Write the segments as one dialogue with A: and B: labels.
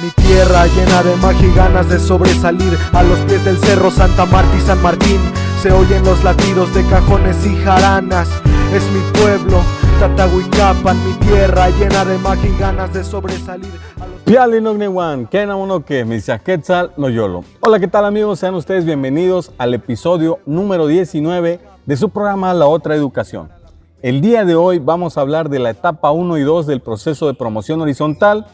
A: Mi tierra llena de magia y ganas de sobresalir. A los pies del cerro Santa Marta y San Martín se oyen los latidos de cajones y jaranas. Es mi pueblo, Tatahuicapan, mi tierra llena de magia y ganas de sobresalir.
B: Piali Nognewan, Kenamonoke, Misiaquetzal Noyolo. Hola, ¿qué tal amigos? Sean ustedes bienvenidos al episodio número 19 de su programa La Otra Educación. El día de hoy vamos a hablar de la etapa 1 y 2 del proceso de promoción horizontal.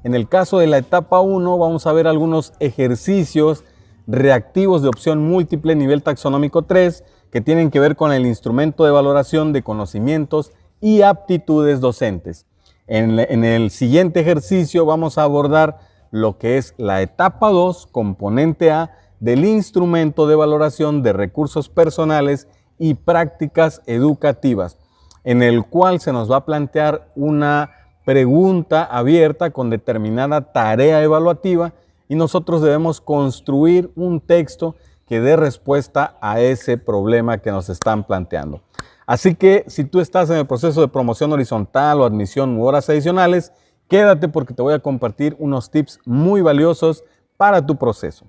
B: En el caso de la etapa 1 vamos a ver algunos ejercicios reactivos de opción múltiple nivel taxonómico 3 que tienen que ver con el instrumento de valoración de conocimientos y aptitudes docentes. En el siguiente ejercicio vamos a abordar lo que es la etapa 2, componente A, del instrumento de valoración de recursos personales y prácticas educativas, en el cual se nos va a plantear una pregunta abierta con determinada tarea evaluativa y nosotros debemos construir un texto que dé respuesta a ese problema que nos están planteando. Así que si tú estás en el proceso de promoción horizontal o admisión u horas adicionales, quédate porque te voy a compartir unos tips muy valiosos para tu proceso.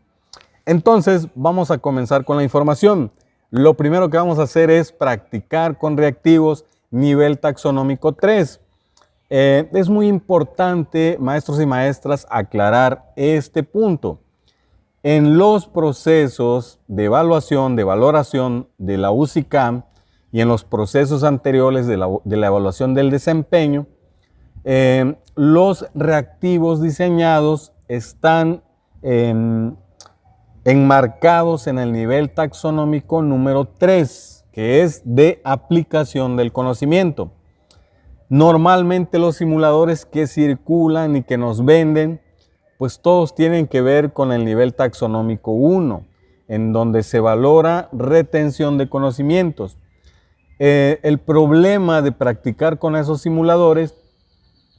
B: Entonces vamos a comenzar con la información. Lo primero que vamos a hacer es practicar con reactivos nivel taxonómico 3. Es muy importante, maestros y maestras, aclarar este punto. En los procesos de evaluación, de valoración de la UCICAM y en los procesos anteriores de la evaluación del desempeño, los reactivos diseñados están enmarcados en el nivel taxonómico número 3, que es de aplicación del conocimiento. Normalmente los simuladores que circulan y que nos venden, pues todos tienen que ver con el nivel taxonómico 1, en donde se valora retención de conocimientos. El problema de practicar con esos simuladores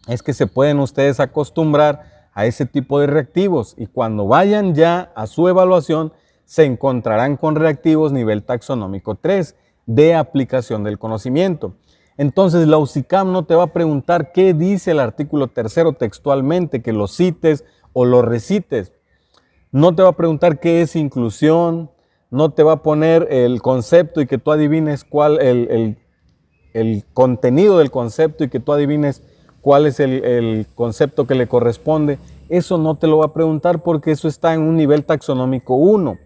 B: es que se pueden ustedes acostumbrar a ese tipo de reactivos y cuando vayan ya a su evaluación se encontrarán con reactivos nivel taxonómico 3 de aplicación del conocimiento. Entonces la UCICAM no te va a preguntar qué dice el artículo 3 textualmente, que lo cites o lo recites. No te va a preguntar qué es inclusión, no te va a poner el concepto y que tú adivines cuál el contenido del concepto y que tú adivines cuál es el concepto que le corresponde. Eso no te lo va a preguntar porque eso está en un nivel taxonómico 1.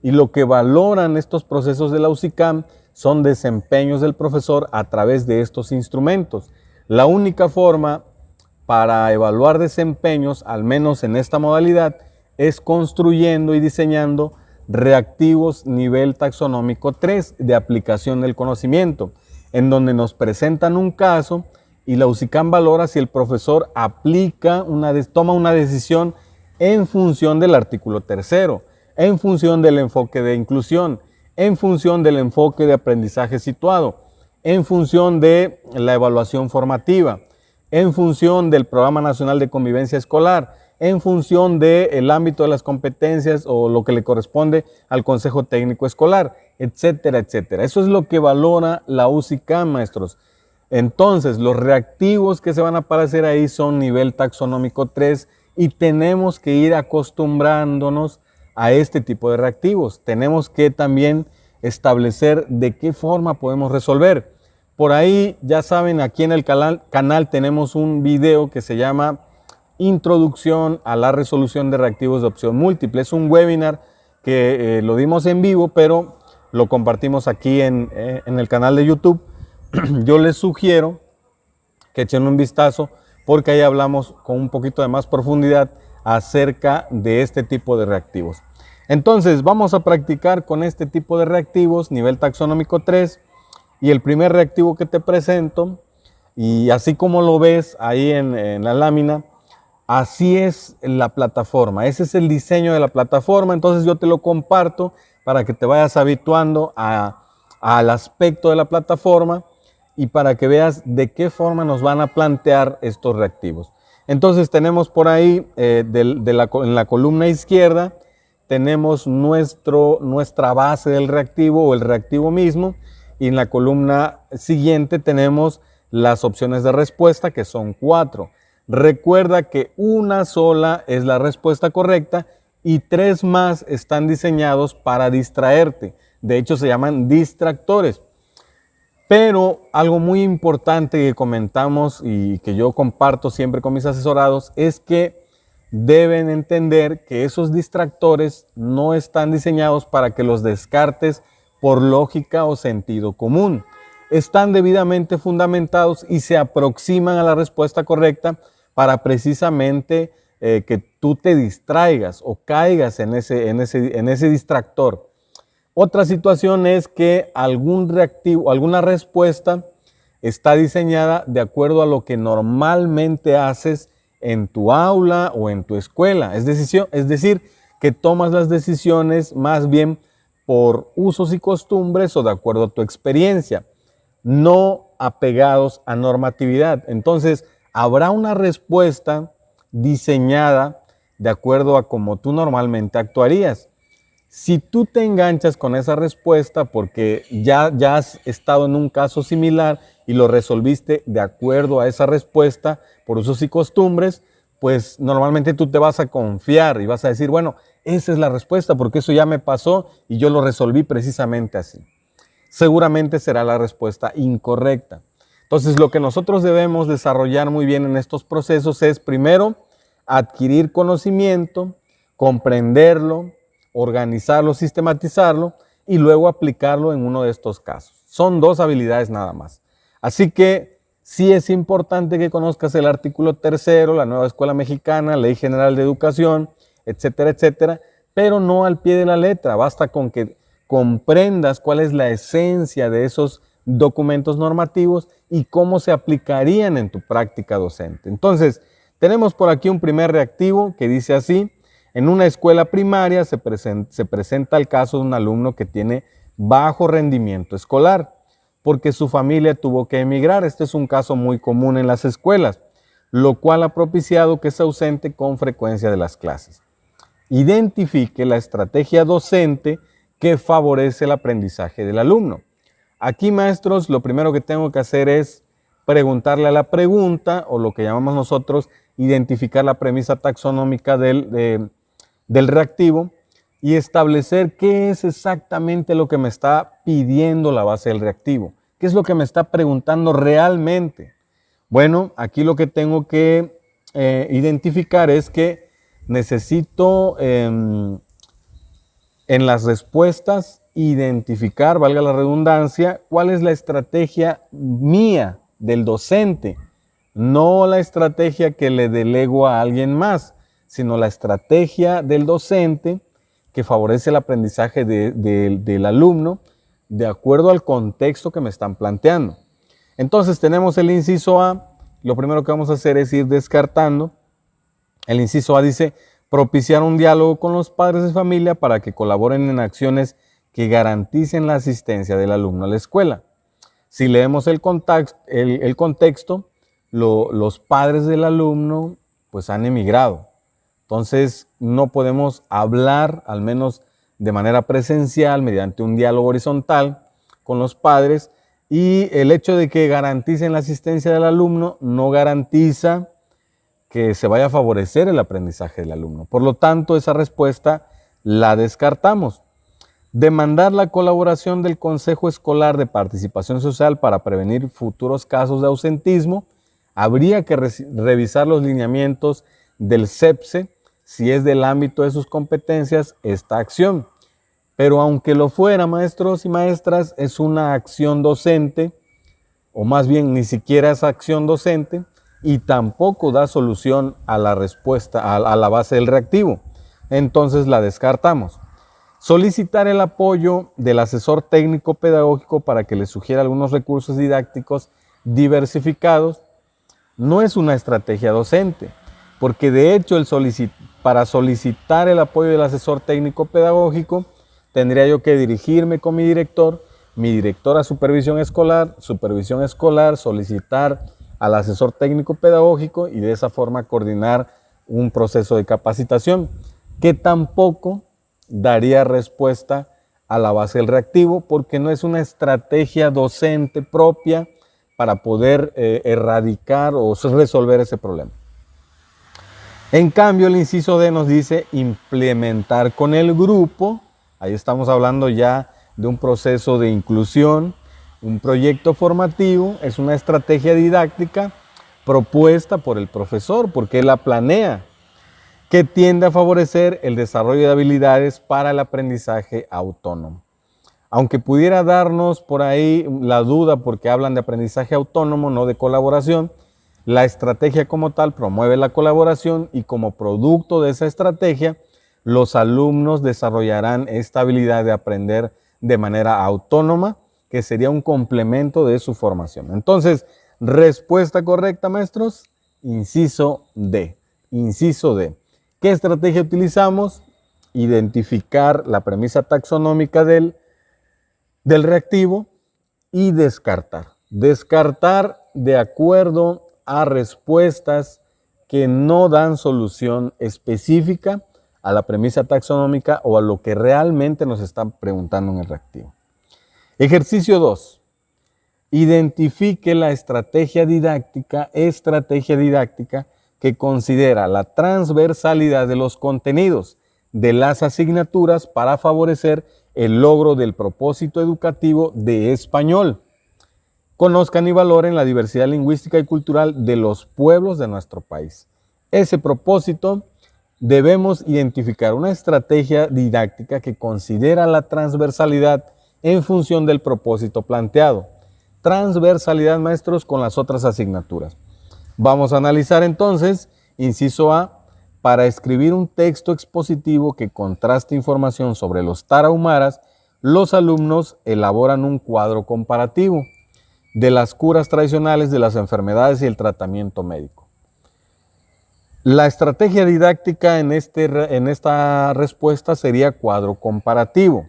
B: Y lo que valoran estos procesos de la UCICAM son desempeños del profesor a través de estos instrumentos. La única forma para evaluar desempeños, al menos en esta modalidad, es construyendo y diseñando reactivos nivel taxonómico 3 de aplicación del conocimiento, en donde nos presentan un caso y la UCICAM valora si el profesor toma una decisión en función del artículo 3, en función del enfoque de inclusión, en función del enfoque de aprendizaje situado, en función de la evaluación formativa, en función del Programa Nacional de Convivencia Escolar, en función del ámbito de las competencias o lo que le corresponde al Consejo Técnico Escolar, etcétera, etcétera. Eso es lo que valora la UCICAM, maestros. Entonces, los reactivos que se van a aparecer ahí son nivel taxonómico 3 y tenemos que ir acostumbrándonos a este tipo de reactivos. Tenemos que también establecer de qué forma podemos resolver. Por ahí, ya saben, aquí en el canal tenemos un video que se llama Introducción a la resolución de reactivos de opción múltiple. Es un webinar que lo dimos en vivo, pero lo compartimos aquí en el canal de YouTube. Yo les sugiero que echen un vistazo porque ahí hablamos con un poquito de más profundidad acerca de este tipo de reactivos. Entonces, vamos a practicar con este tipo de reactivos, nivel taxonómico 3, y el primer reactivo que te presento, y así como lo ves ahí en la lámina, así es la plataforma, ese es el diseño de la plataforma, entonces yo te lo comparto para que te vayas habituando al aspecto de la plataforma y para que veas de qué forma nos van a plantear estos reactivos. Entonces tenemos por ahí, en la columna izquierda, tenemos nuestra base del reactivo o el reactivo mismo, y en la columna siguiente tenemos las opciones de respuesta, que son 4. Recuerda que una sola es la respuesta correcta y 3 más están diseñados para distraerte. De hecho, se llaman distractores. Pero algo muy importante que comentamos y que yo comparto siempre con mis asesorados es que deben entender que esos distractores no están diseñados para que los descartes por lógica o sentido común. Están debidamente fundamentados y se aproximan a la respuesta correcta para precisamente que tú te distraigas o caigas en ese distractor. Otra situación es que algún reactivo, alguna respuesta está diseñada de acuerdo a lo que normalmente haces en tu aula o en tu escuela. Es decir, que tomas las decisiones más bien por usos y costumbres o de acuerdo a tu experiencia, no apegados a normatividad. Entonces, habrá una respuesta diseñada de acuerdo a cómo tú normalmente actuarías. Si tú te enganchas con esa respuesta porque ya has estado en un caso similar y lo resolviste de acuerdo a esa respuesta por usos y costumbres, pues normalmente tú te vas a confiar y vas a decir, bueno, esa es la respuesta porque eso ya me pasó y yo lo resolví precisamente así. Seguramente será la respuesta incorrecta. Entonces, lo que nosotros debemos desarrollar muy bien en estos procesos es, primero, adquirir conocimiento, comprenderlo, organizarlo, sistematizarlo y luego aplicarlo en uno de estos casos. Son 2 habilidades nada más. Así que sí es importante que conozcas el artículo 3º, la nueva escuela mexicana, Ley General de Educación, etcétera, etcétera, pero no al pie de la letra. Basta con que comprendas cuál es la esencia de esos documentos normativos y cómo se aplicarían en tu práctica docente. Entonces, tenemos por aquí un primer reactivo que dice así: en una escuela primaria se presenta el caso de un alumno que tiene bajo rendimiento escolar porque su familia tuvo que emigrar. Este es un caso muy común en las escuelas, lo cual ha propiciado que se ausente con frecuencia de las clases. Identifique la estrategia docente que favorece el aprendizaje del alumno. Aquí, maestros, lo primero que tengo que hacer es preguntarle a la pregunta, o lo que llamamos nosotros identificar la premisa taxonómica del reactivo y establecer qué es exactamente lo que me está pidiendo la base del reactivo. ¿Qué es lo que me está preguntando realmente? Bueno, aquí lo que tengo que identificar es que necesito en las respuestas identificar, valga la redundancia, cuál es la estrategia mía del docente, no la estrategia que le delego a alguien más, sino la estrategia del docente que favorece el aprendizaje del alumno de acuerdo al contexto que me están planteando. Entonces tenemos el inciso A. Lo primero que vamos a hacer es ir descartando. El inciso A dice: propiciar un diálogo con los padres de familia para que colaboren en acciones que garanticen la asistencia del alumno a la escuela. Si leemos el contexto, los padres del alumno pues han emigrado. Entonces no podemos hablar, al menos de manera presencial, mediante un diálogo horizontal con los padres, y el hecho de que garanticen la asistencia del alumno no garantiza que se vaya a favorecer el aprendizaje del alumno. Por lo tanto, esa respuesta la descartamos. Demandar la colaboración del Consejo Escolar de Participación Social para prevenir futuros casos de ausentismo. Habría que revisar los lineamientos del CEPSE si es del ámbito de sus competencias esta acción. Pero aunque lo fuera, maestros y maestras, es una acción docente, o más bien ni siquiera es acción docente, y tampoco da solución a la respuesta, a la base del reactivo. Entonces la descartamos. Solicitar el apoyo del asesor técnico pedagógico para que le sugiera algunos recursos didácticos diversificados no es una estrategia docente, porque de hecho para solicitar el apoyo del asesor técnico pedagógico tendría yo que dirigirme con mi director a supervisión escolar, solicitar al asesor técnico pedagógico y de esa forma coordinar un proceso de capacitación que tampoco daría respuesta a la base del reactivo porque no es una estrategia docente propia para poder erradicar o resolver ese problema. En cambio, el inciso D nos dice implementar con el grupo. Ahí estamos hablando ya de un proceso de inclusión, un proyecto formativo, es una estrategia didáctica propuesta por el profesor, porque él la planea, que tiende a favorecer el desarrollo de habilidades para el aprendizaje autónomo. Aunque pudiera darnos por ahí la duda porque hablan de aprendizaje autónomo, no de colaboración, la estrategia como tal promueve la colaboración y como producto de esa estrategia, los alumnos desarrollarán esta habilidad de aprender de manera autónoma, que sería un complemento de su formación. Entonces, respuesta correcta, maestros, inciso D. Inciso D. ¿Qué estrategia utilizamos? Identificar la premisa taxonómica del reactivo y descartar. Descartar de acuerdo a respuestas que no dan solución específica a la premisa taxonómica o a lo que realmente nos están preguntando en el reactivo. Ejercicio 2. Identifique la estrategia didáctica que considera la transversalidad de los contenidos de las asignaturas para favorecer el logro del propósito educativo de español. Conozcan y valoren la diversidad lingüística y cultural de los pueblos de nuestro país. Ese propósito, debemos identificar una estrategia didáctica que considera la transversalidad en función del propósito planteado. Transversalidad, maestros, con las otras asignaturas. Vamos a analizar entonces, inciso A, para escribir un texto expositivo que contraste información sobre los tarahumaras, los alumnos elaboran un cuadro comparativo de las curas tradicionales, de las enfermedades y el tratamiento médico. La estrategia didáctica en esta respuesta sería cuadro comparativo.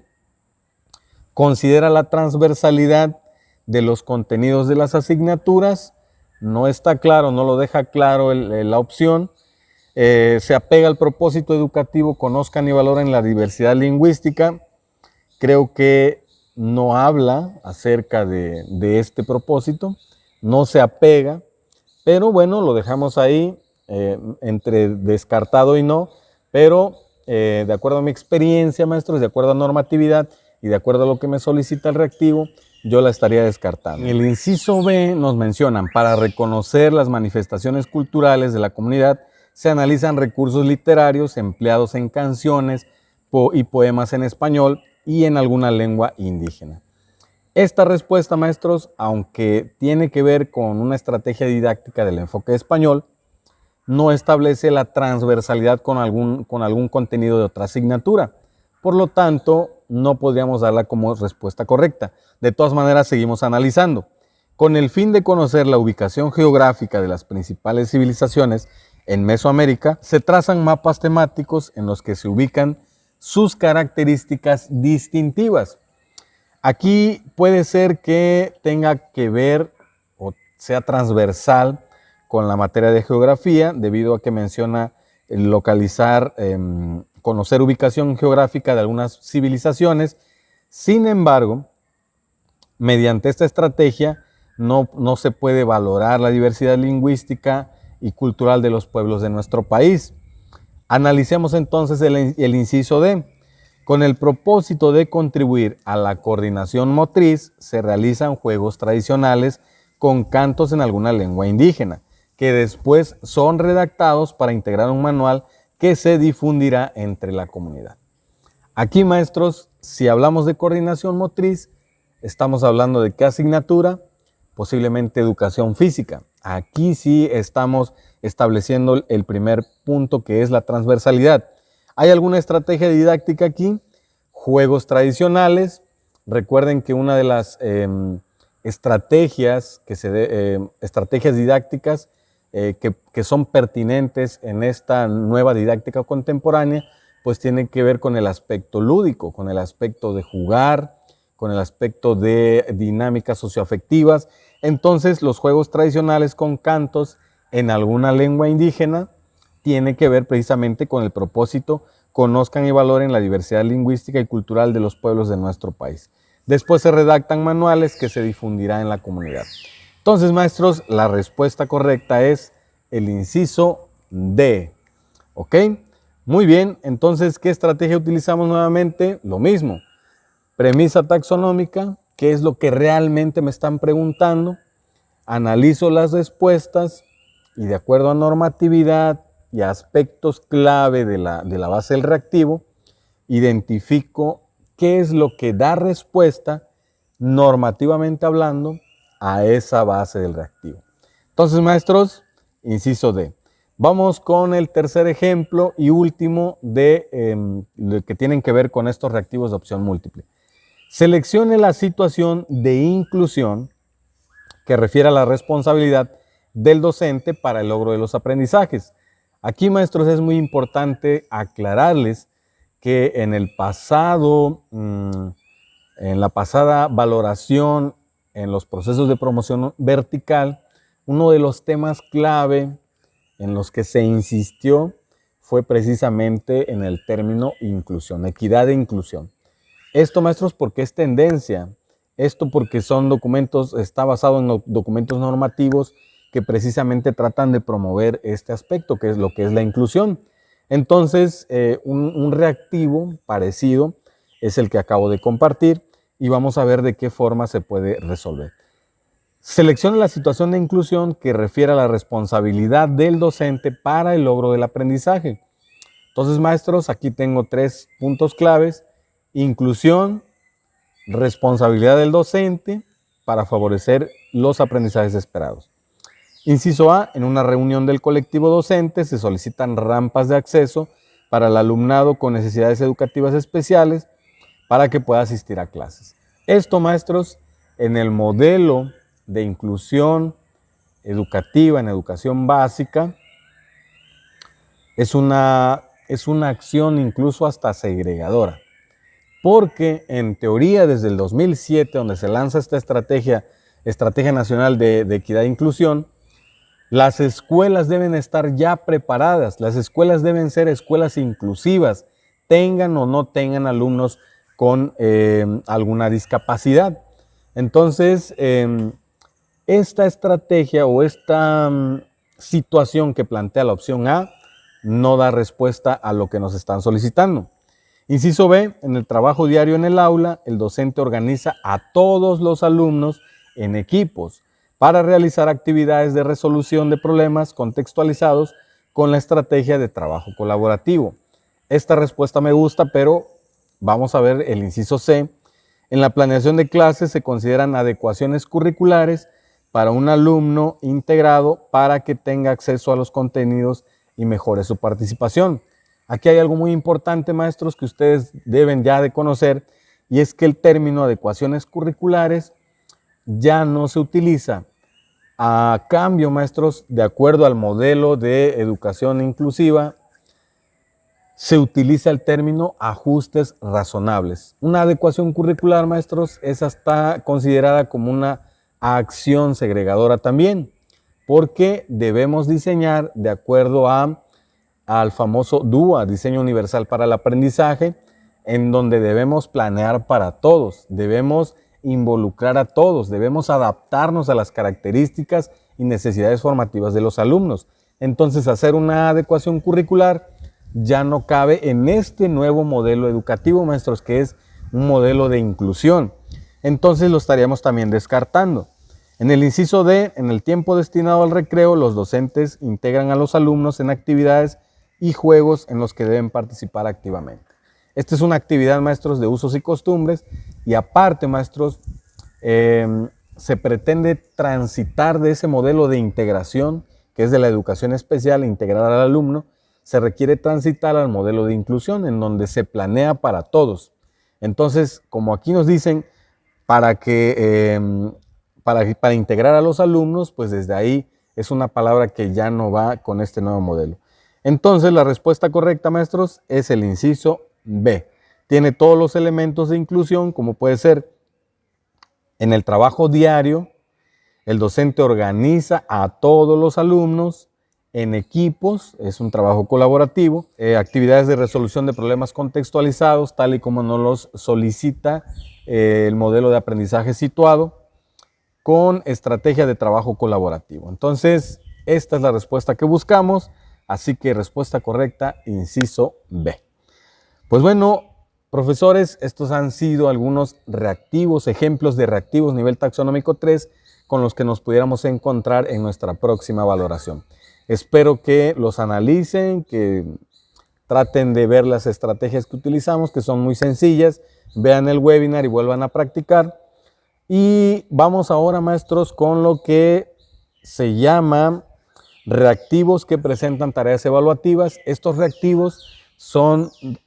B: Considera la transversalidad de los contenidos de las asignaturas. No está claro, no lo deja claro la opción. Se apega al propósito educativo, conozcan y valoren la diversidad lingüística. Creo que no habla acerca de este propósito, no se apega, pero bueno, lo dejamos ahí entre descartado y no, pero de acuerdo a mi experiencia, maestros, de acuerdo a normatividad y de acuerdo a lo que me solicita el reactivo, yo la estaría descartando. En el inciso B nos mencionan, para reconocer las manifestaciones culturales de la comunidad, se analizan recursos literarios empleados en canciones y poemas en español y en alguna lengua indígena. Esta respuesta, maestros, aunque tiene que ver con una estrategia didáctica del enfoque español, no establece la transversalidad con algún contenido de otra asignatura. Por lo tanto, no podríamos darla como respuesta correcta. De todas maneras, seguimos analizando. Con el fin de conocer la ubicación geográfica de las principales civilizaciones en Mesoamérica, se trazan mapas temáticos en los que se ubican sus características distintivas. Aquí puede ser que tenga que ver o sea transversal con la materia de geografía, debido a que menciona localizar, conocer ubicación geográfica de algunas civilizaciones. Sin embargo, mediante esta estrategia no se puede valorar la diversidad lingüística y cultural de los pueblos de nuestro país. Analicemos entonces el inciso D. Con el propósito de contribuir a la coordinación motriz, se realizan juegos tradicionales con cantos en alguna lengua indígena, que después son redactados para integrar un manual que se difundirá entre la comunidad. Aquí, maestros, si hablamos de coordinación motriz, estamos hablando de qué asignatura, posiblemente educación física. Aquí sí estamos estableciendo el primer punto, que es la transversalidad. ¿Hay alguna estrategia didáctica aquí? Juegos tradicionales. Recuerden que una de las estrategias didácticas que son pertinentes en esta nueva didáctica contemporánea, pues tiene que ver con el aspecto lúdico, con el aspecto de jugar, con el aspecto de dinámicas socioafectivas. Entonces, los juegos tradicionales con cantos en alguna lengua indígena tiene que ver precisamente con el propósito, conozcan y valoren la diversidad lingüística y cultural de los pueblos de nuestro país. Después se redactan manuales que se difundirá en la comunidad. Entonces, maestros, la respuesta correcta es el inciso D. ¿Ok? Muy bien, entonces, ¿qué estrategia utilizamos nuevamente? Lo mismo. Premisa taxonómica, ¿qué es lo que realmente me están preguntando? Analizo las respuestas y de acuerdo a normatividad y aspectos clave de la base del reactivo, identifico qué es lo que da respuesta normativamente hablando a esa base del reactivo. Entonces, maestros, inciso D. Vamos con el tercer ejemplo y último de que tienen que ver con estos reactivos de opción múltiple. Seleccione la situación de inclusión que refiere a la responsabilidad del docente para el logro de los aprendizajes. Aquí, maestros, es muy importante aclararles que en el pasado, en la pasada valoración en los procesos de promoción vertical, uno de los temas clave en los que se insistió fue precisamente en el término inclusión, equidad e inclusión. Esto, maestros, porque es tendencia. Esto porque son documentos, está basado en documentos normativos que precisamente tratan de promover este aspecto, que es lo que es la inclusión. Entonces, un reactivo parecido es el que acabo de compartir y vamos a ver de qué forma se puede resolver. Seleccione la situación de inclusión que refiere a la responsabilidad del docente para el logro del aprendizaje. Entonces, maestros, aquí tengo 3 puntos claves: inclusión, responsabilidad del docente para favorecer los aprendizajes esperados. Inciso A, en una reunión del colectivo docente se solicitan rampas de acceso para el alumnado con necesidades educativas especiales para que pueda asistir a clases. Esto, maestros, en el modelo de inclusión educativa en educación básica es una acción incluso hasta segregadora. Porque en teoría desde el 2007, donde se lanza esta Estrategia Nacional de Equidad e Inclusión, las escuelas deben estar ya preparadas, las escuelas deben ser escuelas inclusivas, tengan o no tengan alumnos con alguna discapacidad. Entonces, esta estrategia o esta situación que plantea la opción A no da respuesta a lo que nos están solicitando. Inciso B, en el trabajo diario en el aula, el docente organiza a todos los alumnos en equipos para realizar actividades de resolución de problemas contextualizados con la estrategia de trabajo colaborativo. Esta respuesta me gusta, pero vamos a ver el inciso C. En la planeación de clases se consideran adecuaciones curriculares para un alumno integrado para que tenga acceso a los contenidos y mejore su participación. Aquí hay algo muy importante, maestros, que ustedes deben ya de conocer, y es que el término adecuaciones curriculares ya no se utiliza. A cambio, maestros, de acuerdo al modelo de educación inclusiva, se utiliza el término ajustes razonables. Una adecuación curricular, maestros, esa está considerada como una acción segregadora también, porque debemos diseñar de acuerdo al famoso DUA, Diseño Universal para el Aprendizaje, en donde debemos planear para todos, debemos involucrar a todos, debemos adaptarnos a las características y necesidades formativas de los alumnos. Entonces, hacer una adecuación curricular ya no cabe en este nuevo modelo educativo, maestros, que es un modelo de inclusión. Entonces, lo estaríamos también descartando. En el inciso D, en el tiempo destinado al recreo, los docentes integran a los alumnos en actividades y juegos en los que deben participar activamente. Esta es una actividad, maestros, de usos y costumbres, y aparte, maestros, se pretende transitar de ese modelo de integración, que es de la educación especial, integrar al alumno, se requiere transitar al modelo de inclusión, en donde se planea para todos. Entonces, como aquí nos dicen, para integrar a los alumnos, pues desde ahí es una palabra que ya no va con este nuevo modelo. Entonces, la respuesta correcta, maestros, es el inciso B. Tiene todos los elementos de inclusión, como puede ser en el trabajo diario, el docente organiza a todos los alumnos en equipos, es un trabajo colaborativo, actividades de resolución de problemas contextualizados, tal y como nos los solicita el modelo de aprendizaje situado, con estrategia de trabajo colaborativo. Entonces, esta es la respuesta que buscamos. Así que respuesta correcta, inciso B. Pues bueno, profesores, estos han sido algunos reactivos, ejemplos de reactivos nivel taxonómico 3 con los que nos pudiéramos encontrar en nuestra próxima valoración. Espero que los analicen, que traten de ver las estrategias que utilizamos, que son muy sencillas. Vean el webinar y vuelvan a practicar. Y vamos ahora, maestros, con lo que se llama reactivos que presentan tareas evaluativas. Estos reactivos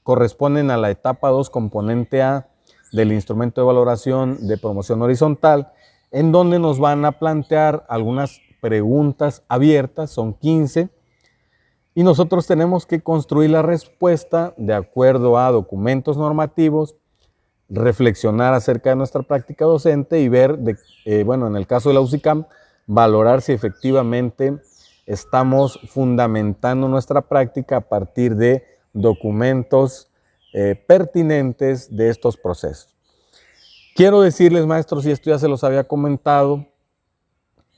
B: corresponden a la etapa 2, componente A del instrumento de valoración de promoción horizontal, en donde nos van a plantear algunas preguntas abiertas, son 15, y nosotros tenemos que construir la respuesta de acuerdo a documentos normativos, reflexionar acerca de nuestra práctica docente y ver, en el caso de la UCICAM, valorar si efectivamente estamos fundamentando nuestra práctica a partir de documentos pertinentes de estos procesos. Quiero decirles, maestros, y esto ya se los había comentado,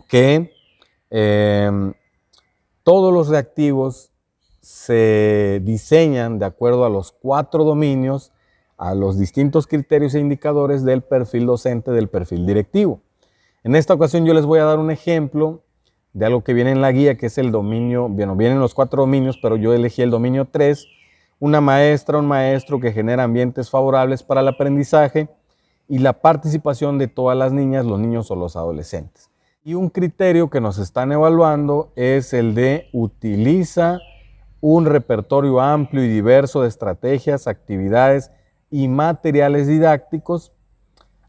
B: que todos los reactivos se diseñan de acuerdo a los 4 dominios, a los distintos criterios e indicadores del perfil docente, del perfil directivo. En esta ocasión yo les voy a dar un ejemplo de algo que viene en la guía, que es el dominio, vienen los 4 dominios, pero yo elegí el dominio 3, una maestra, un maestro que genera ambientes favorables para el aprendizaje y la participación de todas las niñas, los niños o los adolescentes. Y un criterio que nos están evaluando es el de utiliza un repertorio amplio y diverso de estrategias, actividades y materiales didácticos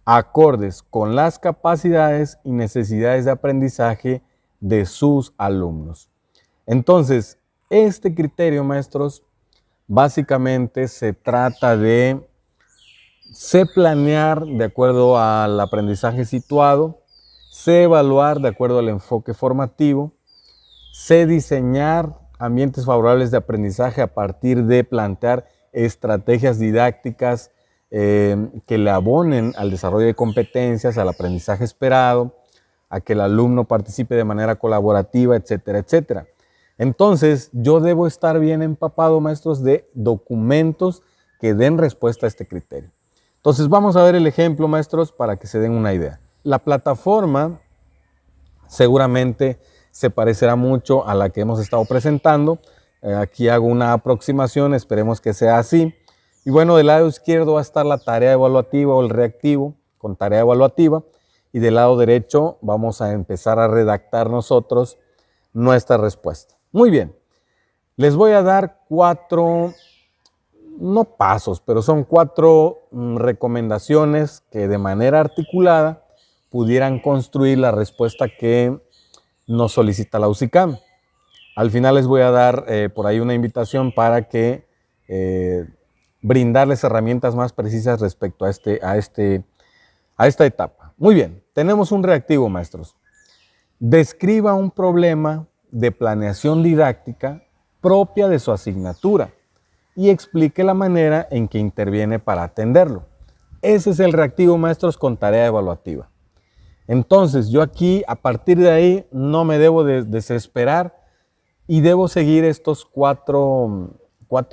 B: acordes con las capacidades y necesidades de aprendizaje de sus alumnos. Entonces, este criterio, maestros, básicamente se trata de sé planear de acuerdo al aprendizaje situado, sé evaluar de acuerdo al enfoque formativo, sé diseñar ambientes favorables de aprendizaje a partir de plantear estrategias didácticas que le abonen al desarrollo de competencias, al aprendizaje esperado, a que el alumno participe de manera colaborativa, etcétera, etcétera. Entonces, yo debo estar bien empapado, maestros, de documentos que den respuesta a este criterio. Entonces, vamos a ver el ejemplo, maestros, para que se den una idea. La plataforma seguramente se parecerá mucho a la que hemos estado presentando. Aquí hago una aproximación, esperemos que sea así. Y bueno, del lado izquierdo va a estar la tarea evaluativa o el reactivo con tarea evaluativa. Y del lado derecho vamos a empezar a redactar nosotros nuestra respuesta. Muy bien, les voy a dar 4, no pasos, pero son 4 recomendaciones que de manera articulada pudieran construir la respuesta que nos solicita la UCICAM. Al final les voy a dar por ahí una invitación para que brindarles herramientas más precisas respecto a esta etapa. Muy bien, tenemos un reactivo, maestros. Describa un problema de planeación didáctica propia de su asignatura y explique la manera en que interviene para atenderlo. Ese es el reactivo, maestros, con tarea evaluativa. Entonces, yo aquí, a partir de ahí, no me debo desesperar y debo seguir estos 4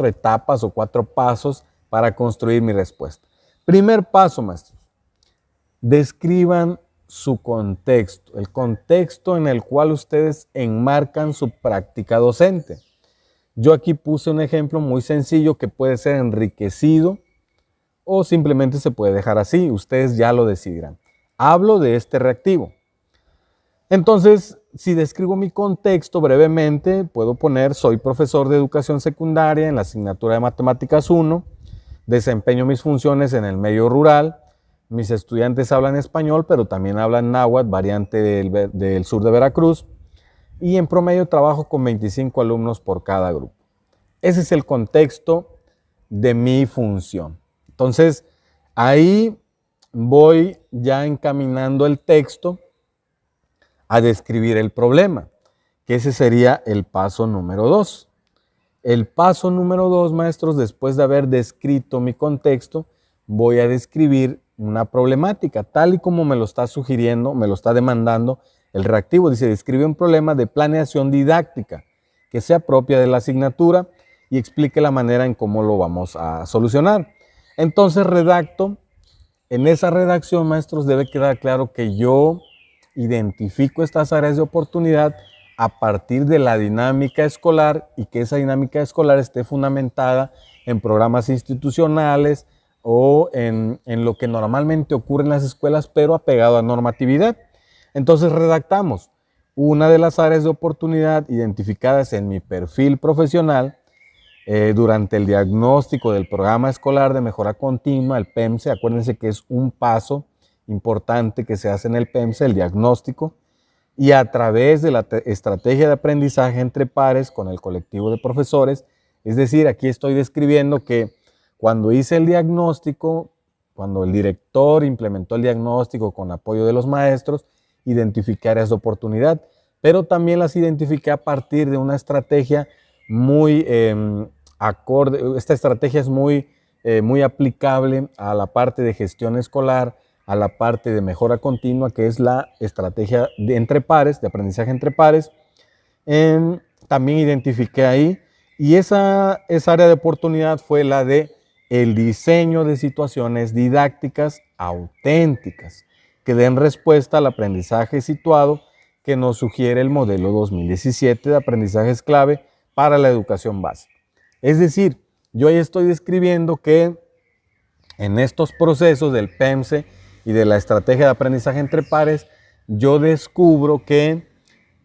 B: etapas o 4 pasos para construir mi respuesta. Primer paso, maestros. Describan su contexto, el contexto en el cual ustedes enmarcan su práctica docente. Yo aquí puse un ejemplo muy sencillo que puede ser enriquecido o simplemente se puede dejar así, ustedes ya lo decidirán. Hablo de este reactivo. Entonces, si describo mi contexto brevemente, puedo poner soy profesor de educación secundaria en la asignatura de Matemáticas 1, desempeño mis funciones en el medio rural, mis estudiantes hablan español, pero también hablan náhuatl, variante del sur de Veracruz, y en promedio trabajo con 25 alumnos por cada grupo. Ese es el contexto de mi función. Entonces, ahí voy ya encaminando el texto a describir el problema, que ese sería el paso número 2. El paso número 2, maestros, después de haber descrito mi contexto, voy a describir una problemática, tal y como me lo está sugiriendo, me lo está demandando el reactivo. Dice, describe un problema de planeación didáctica que sea propia de la asignatura y explique la manera en cómo lo vamos a solucionar. Entonces redacto. En esa redacción, maestros, debe quedar claro que yo identifico estas áreas de oportunidad a partir de la dinámica escolar y que esa dinámica escolar esté fundamentada en programas institucionales o en lo que normalmente ocurre en las escuelas, pero apegado a normatividad. Entonces redactamos una de las áreas de oportunidad identificadas en mi perfil profesional durante el diagnóstico del programa escolar de mejora continua, el PEMSE. Acuérdense que es un paso importante que se hace en el PEMSE, el diagnóstico, y a través de la estrategia de aprendizaje entre pares con el colectivo de profesores. Es decir, aquí estoy describiendo que cuando hice el diagnóstico, cuando el director implementó el diagnóstico con apoyo de los maestros, identifiqué áreas de oportunidad, pero también las identifiqué a partir de una estrategia muy acorde. Esta estrategia es muy aplicable a la parte de gestión escolar, a la parte de mejora continua, que es la estrategia de entre pares, de aprendizaje entre pares. También identifiqué ahí, y esa área de oportunidad fue la de el diseño de situaciones didácticas auténticas que den respuesta al aprendizaje situado que nos sugiere el modelo 2017 de aprendizajes clave para la educación básica. Es decir, yo ahí estoy describiendo que en estos procesos del PEMSE y de la estrategia de aprendizaje entre pares, yo descubro que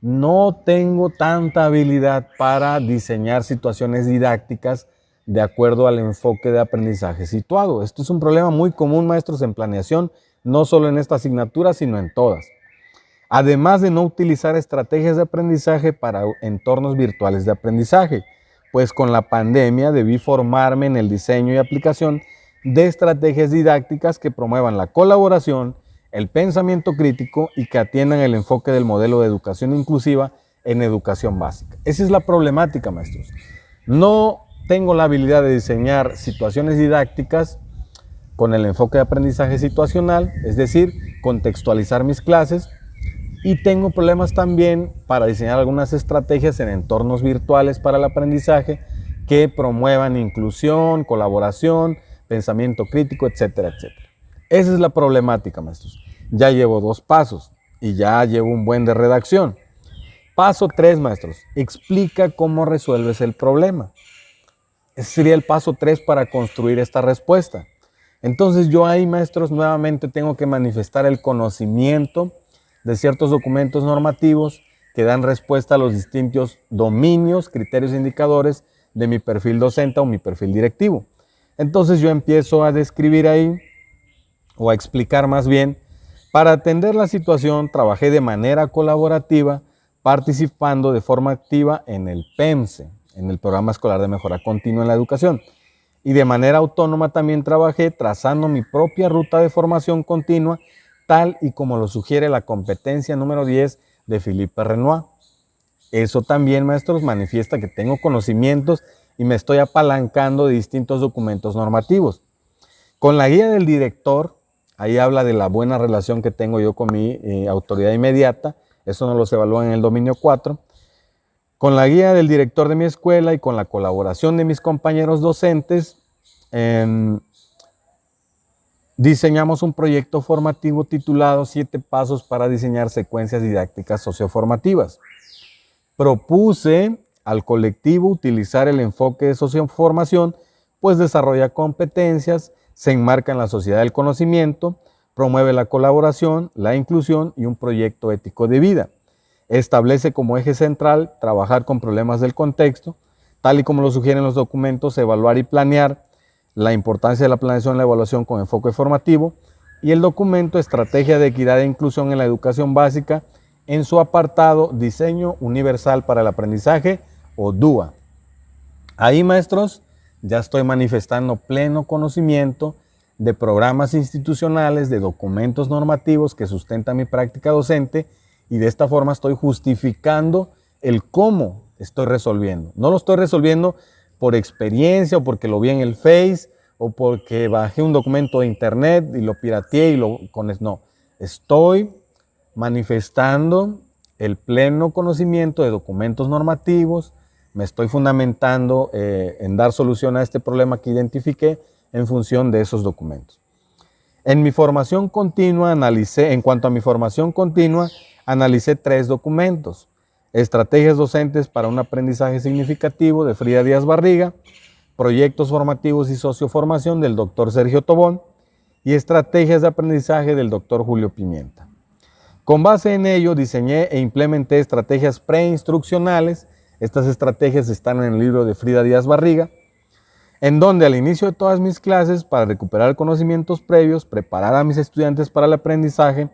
B: no tengo tanta habilidad para diseñar situaciones didácticas de acuerdo al enfoque de aprendizaje situado. Esto es un problema muy común, maestros, en planeación, no solo en esta asignatura, sino en todas. Además de no utilizar estrategias de aprendizaje para entornos virtuales de aprendizaje, pues con la pandemia debí formarme en el diseño y aplicación de estrategias didácticas que promuevan la colaboración, el pensamiento crítico y que atiendan el enfoque del modelo de educación inclusiva en educación básica. Esa es la problemática, maestros. No tengo la habilidad de diseñar situaciones didácticas con el enfoque de aprendizaje situacional, es decir, contextualizar mis clases, y tengo problemas también para diseñar algunas estrategias en entornos virtuales para el aprendizaje que promuevan inclusión, colaboración, pensamiento crítico, etcétera, etcétera. Esa es la problemática, maestros. Ya llevo 2 pasos y ya llevo un buen de redacción. Paso 3, maestros. Explica cómo resuelves el problema. Ese sería el paso 3 para construir esta respuesta. Entonces yo ahí, maestros, nuevamente tengo que manifestar el conocimiento de ciertos documentos normativos que dan respuesta a los distintos dominios, criterios e indicadores de mi perfil docente o mi perfil directivo. Entonces yo empiezo a describir ahí, o a explicar más bien, para atender la situación trabajé de manera colaborativa, participando de forma activa en el PEMSE, en el Programa Escolar de Mejora Continua en la Educación, y de manera autónoma también trabajé trazando mi propia ruta de formación continua, tal y como lo sugiere la competencia número 10 de Philippe Renoir. Eso también, maestros, manifiesta que tengo conocimientos y me estoy apalancando de distintos documentos normativos. Con la guía del director, ahí habla de la buena relación que tengo yo con mi autoridad inmediata, eso nos los evalúa en el dominio 4. Con la guía del director de mi escuela y con la colaboración de mis compañeros docentes, diseñamos un proyecto formativo titulado 7 pasos para diseñar secuencias didácticas socioformativas. Propuse al colectivo utilizar el enfoque de socioformación, pues desarrolla competencias, se enmarca en la sociedad del conocimiento, promueve la colaboración, la inclusión y un proyecto ético de vida. Establece como eje central trabajar con problemas del contexto, tal y como lo sugieren los documentos, evaluar y planear, la importancia de la planeación y la evaluación con enfoque formativo, y el documento Estrategia de Equidad e Inclusión en la Educación Básica en su apartado Diseño Universal para el Aprendizaje o DUA. Ahí, maestros, ya estoy manifestando pleno conocimiento de programas institucionales, de documentos normativos que sustentan mi práctica docente, y de esta forma estoy justificando el cómo estoy resolviendo. No lo estoy resolviendo por experiencia o porque lo vi en el Face o porque bajé un documento de internet y lo pirateé no. Estoy manifestando el pleno conocimiento de documentos normativos, me estoy fundamentando en dar solución a este problema que identifiqué en función de esos documentos. En cuanto a mi formación continua, analicé 3 documentos: Estrategias docentes para un aprendizaje significativo, de Frida Díaz Barriga; Proyectos formativos y socioformación, del Dr. Sergio Tobón; y Estrategias de aprendizaje, del Dr. Julio Pimienta. Con base en ello, diseñé e implementé estrategias preinstruccionales. Estas estrategias están en el libro de Frida Díaz Barriga, en donde al inicio de todas mis clases, para recuperar conocimientos previos, preparar a mis estudiantes para el aprendizaje,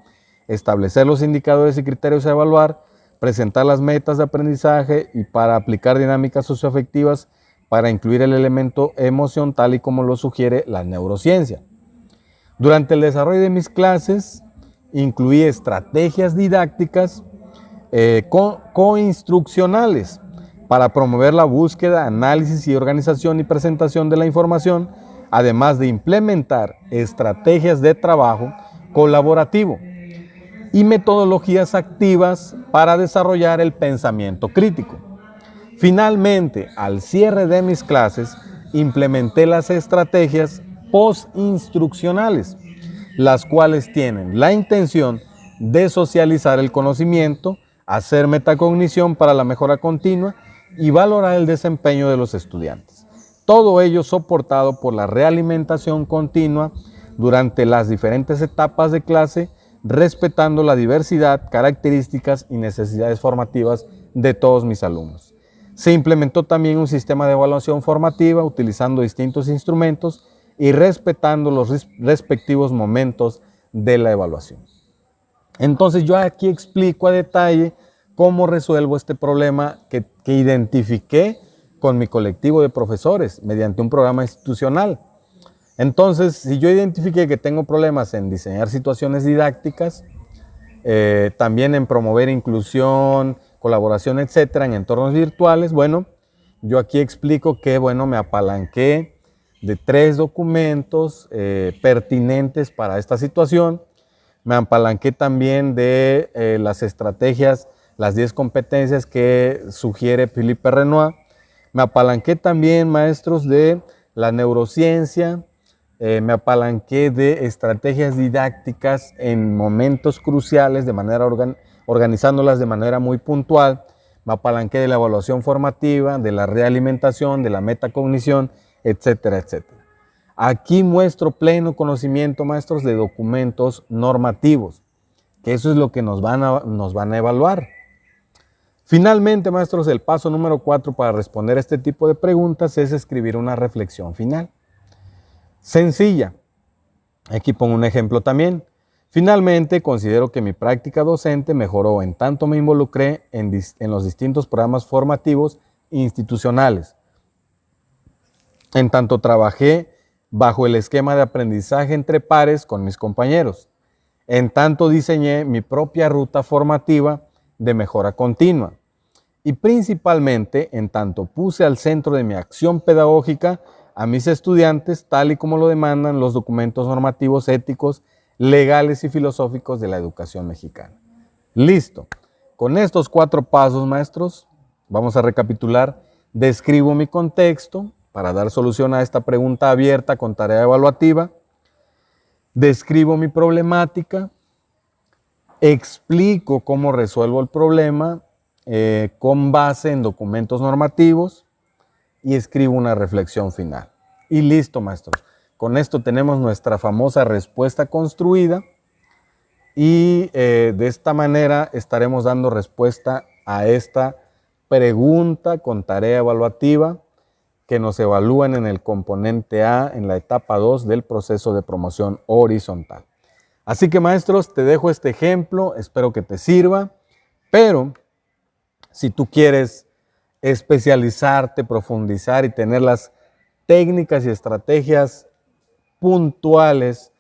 B: establecer los indicadores y criterios a evaluar, presentar las metas de aprendizaje y para aplicar dinámicas socioafectivas para incluir el elemento emoción, tal y como lo sugiere la neurociencia. Durante el desarrollo de mis clases, incluí estrategias didácticas coinstruccionales para promover la búsqueda, análisis y organización y presentación de la información, además de implementar estrategias de trabajo colaborativo y metodologías activas para desarrollar el pensamiento crítico. Finalmente, al cierre de mis clases, implementé las estrategias postinstruccionales, las cuales tienen la intención de socializar el conocimiento, hacer metacognición para la mejora continua y valorar el desempeño de los estudiantes. Todo ello soportado por la realimentación continua durante las diferentes etapas de clase, respetando la diversidad, características y necesidades formativas de todos mis alumnos. Se implementó también un sistema de evaluación formativa utilizando distintos instrumentos y respetando los respectivos momentos de la evaluación. Entonces yo aquí explico a detalle cómo resuelvo este problema que identifiqué con mi colectivo de profesores mediante un programa institucional. Entonces, si yo identifiqué que tengo problemas en diseñar situaciones didácticas, también en promover inclusión, colaboración, etcétera, en entornos virtuales, bueno, yo aquí explico que, bueno, me apalanqué de 3 documentos pertinentes para esta situación. Me apalanqué también de las estrategias, las 10 competencias que sugiere Philippe Renoir. Me apalanqué también, maestros, de la neurociencia. Me apalanqué de estrategias didácticas en momentos cruciales, de manera organizándolas de manera muy puntual. Me apalanqué de la evaluación formativa, de la realimentación, de la metacognición, etcétera, etcétera. Aquí muestro pleno conocimiento, maestros, de documentos normativos, que eso es lo que nos van a evaluar. Finalmente, maestros, el paso número 4 para responder a este tipo de preguntas es escribir una reflexión final. Sencilla. Aquí pongo un ejemplo también. Finalmente, considero que mi práctica docente mejoró en tanto me involucré en los distintos programas formativos institucionales, en tanto trabajé bajo el esquema de aprendizaje entre pares con mis compañeros, en tanto diseñé mi propia ruta formativa de mejora continua y principalmente en tanto puse al centro de mi acción pedagógica a mis estudiantes tal y como lo demandan los documentos normativos éticos, legales y filosóficos de la educación mexicana. Listo. Con estos 4 pasos, maestros, vamos a recapitular. Describo mi contexto para dar solución a esta pregunta abierta con tarea evaluativa. Describo mi problemática. Explico cómo resuelvo el problema con base en documentos normativos y escribo una reflexión final. Y listo, maestros. Con esto tenemos nuestra famosa respuesta construida y de esta manera estaremos dando respuesta a esta pregunta con tarea evaluativa que nos evalúan en el componente A en la etapa 2 del proceso de promoción horizontal. Así que, maestros, te dejo este ejemplo, espero que te sirva, pero si tú quieres especializarte, profundizar y tener las técnicas y estrategias puntuales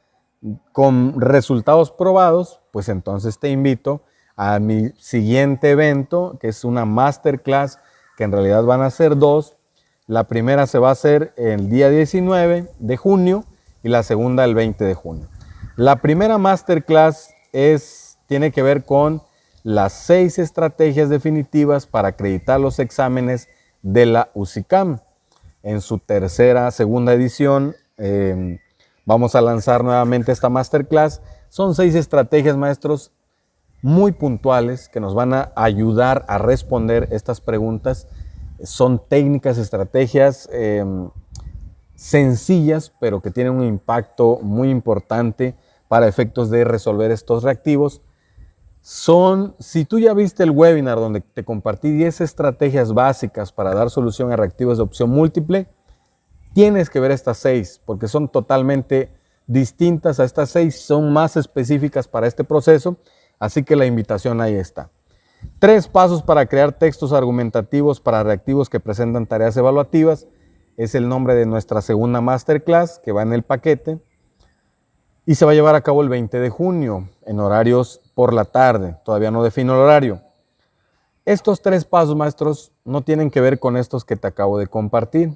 B: con resultados probados, pues entonces te invito a mi siguiente evento, que es una masterclass, que en realidad van a ser 2. La primera se va a hacer el día 19 de junio y la segunda el 20 de junio. La primera masterclass tiene que ver con las 6 estrategias definitivas para acreditar los exámenes de la UCICAM. En su segunda edición, vamos a lanzar nuevamente esta masterclass. Son 6 estrategias, maestros, muy puntuales que nos van a ayudar a responder estas preguntas. Son técnicas, estrategias sencillas, pero que tienen un impacto muy importante para efectos de resolver estos reactivos. Si tú ya viste el webinar donde te compartí 10 estrategias básicas para dar solución a reactivos de opción múltiple, tienes que ver estas 6 porque son totalmente distintas a estas 6, son más específicas para este proceso, así que la invitación ahí está. 3 pasos para crear textos argumentativos para reactivos que presentan tareas evaluativas. Es el nombre de nuestra segunda masterclass que va en el paquete y se va a llevar a cabo el 20 de junio en horarios por la tarde. Todavía no defino el horario. Estos 3 pasos, maestros, no tienen que ver con estos que te acabo de compartir.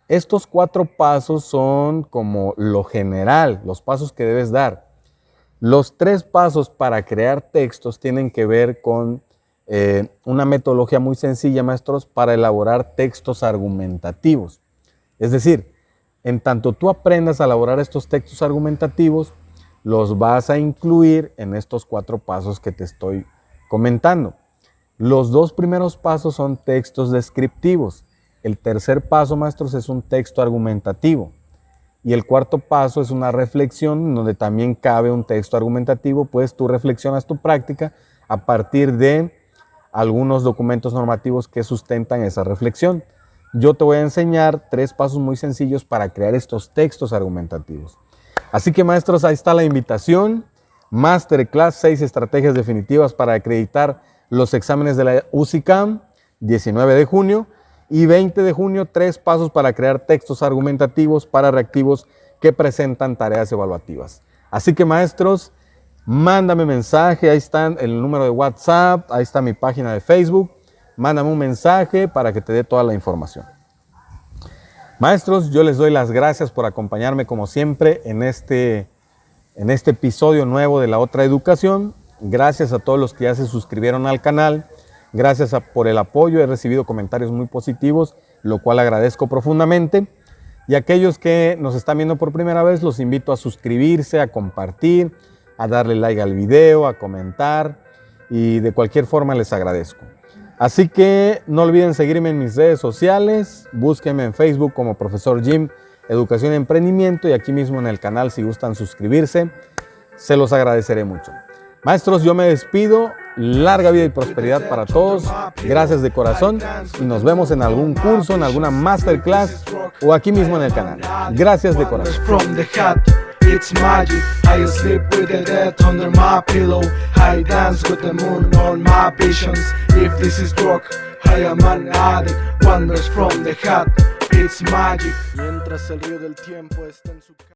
B: Estos 4 pasos son como lo general, los pasos que debes dar. Los 3 pasos para crear textos tienen que ver con una metodología muy sencilla, maestros, para elaborar textos argumentativos. Es decir, en tanto tú aprendas a elaborar estos textos argumentativos, los vas a incluir en estos 4 pasos que te estoy comentando. Los 2 primeros pasos son textos descriptivos. El tercer paso, maestros, es un texto argumentativo. Y el cuarto paso es una reflexión donde también cabe un texto argumentativo, pues tú reflexionas tu práctica a partir de algunos documentos normativos que sustentan esa reflexión. Yo te voy a enseñar 3 pasos muy sencillos para crear estos textos argumentativos. Así que, maestros, ahí está la invitación. Masterclass 6 estrategias definitivas para acreditar los exámenes de la UCICAM, 19 de junio. Y 20 de junio, 3 pasos para crear textos argumentativos para reactivos que presentan tareas evaluativas. Así que, maestros, mándame mensaje, ahí está el número de WhatsApp, ahí está mi página de Facebook. Mándame un mensaje para que te dé toda la información. Maestros, yo les doy las gracias por acompañarme como siempre en este episodio nuevo de La Otra Educación. Gracias a todos los que ya se suscribieron al canal. Gracias por el apoyo, he recibido comentarios muy positivos, lo cual agradezco profundamente. Y aquellos que nos están viendo por primera vez, los invito a suscribirse, a compartir, a darle like al video, a comentar y de cualquier forma les agradezco. Así que no olviden seguirme en mis redes sociales, búsquenme en Facebook como Profesor Jim, Educación y Emprendimiento y aquí mismo en el canal si gustan suscribirse, se los agradeceré mucho. Maestros, yo me despido, larga vida y prosperidad para todos, gracias de corazón y nos vemos en algún curso, en alguna masterclass o aquí mismo en el canal. Gracias de corazón.
A: It's magic, I sleep with the dead under my pillow. I dance with the moon on my visions. If this is drug, I am an addict. Wonders from the hat, it's magic. Mientras el río del tiempo está en su